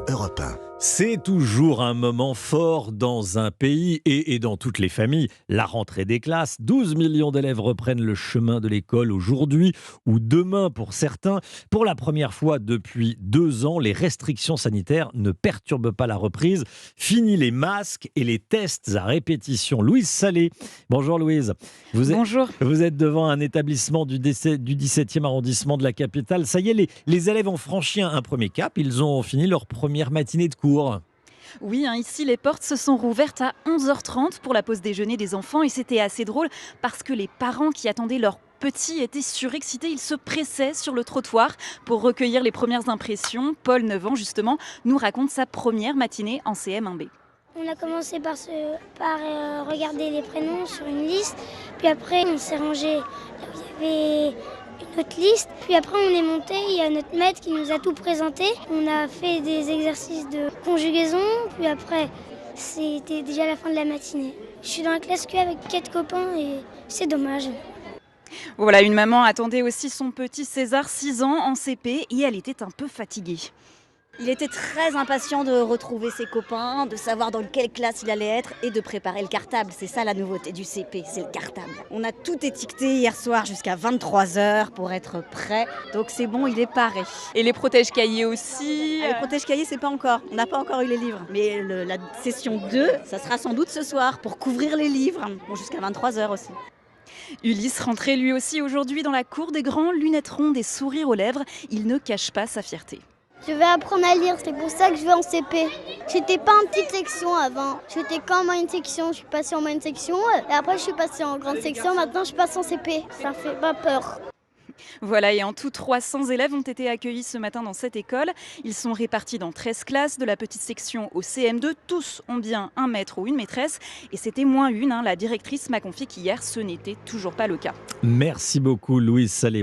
Europe 1. C'est toujours un moment fort dans un pays et dans toutes les familles. La rentrée des classes, 12 millions d'élèves reprennent le chemin de l'école aujourd'hui ou demain pour certains. Pour la première fois depuis 2 ans, les restrictions sanitaires ne perturbent pas la reprise. Fini les masques et les tests à répétition. Louise Salé. Bonjour Louise. Bonjour. Vous êtes devant un établissement du 17e arrondissement de la capitale. Ça y est, les élèves ont franchi un premier cap. Ils ont fini leur première matinée de cours. Oui, ici les portes se sont rouvertes à 11h30 pour la pause déjeuner des enfants et c'était assez drôle parce que les parents qui attendaient leurs petits étaient surexcités. Ils se pressaient sur le trottoir pour recueillir les premières impressions. Paul, 9 ans justement, nous raconte sa première matinée en CM1B. On a commencé par regarder les prénoms sur une liste, puis après on s'est rangé là où il y avait une autre liste, puis après on est monté, il y a notre maître qui nous a tout présenté. On a fait des exercices de conjugaison, puis après c'était déjà la fin de la matinée. Je suis dans la classe Q avec 4 copains et c'est dommage. Voilà, une maman attendait aussi son petit César, 6 ans, en CP et elle était un peu fatiguée. Il était très impatient de retrouver ses copains, de savoir dans quelle classe il allait être et de préparer le cartable. C'est ça la nouveauté du CP, c'est le cartable. On a tout étiqueté hier soir jusqu'à 23h pour être prêt. Donc c'est bon, il est paré. Et les protège-cahiers aussi. Les protège-cahiers, c'est pas encore. On n'a pas encore eu les livres. Mais la session 2, ça sera sans doute ce soir pour couvrir les livres. Bon, jusqu'à 23h aussi. Ulysse rentrait lui aussi aujourd'hui dans la cour des grands, lunettes rondes et sourire aux lèvres. Il ne cache pas sa fierté. Je vais apprendre à lire, c'est pour ça que je vais en CP. J'étais pas en petite section avant, j'étais qu'en moyenne section, je suis passée en moyenne section et après je suis passée en grande section, maintenant je passe en CP, ça fait pas peur. Voilà, et en tout, 300 élèves ont été accueillis ce matin dans cette école. Ils sont répartis dans 13 classes, de la petite section au CM2. Tous ont bien un maître ou une maîtresse. Et c'était moins une. La directrice m'a confié qu'hier, ce n'était toujours pas le cas. Merci beaucoup Louise Salé.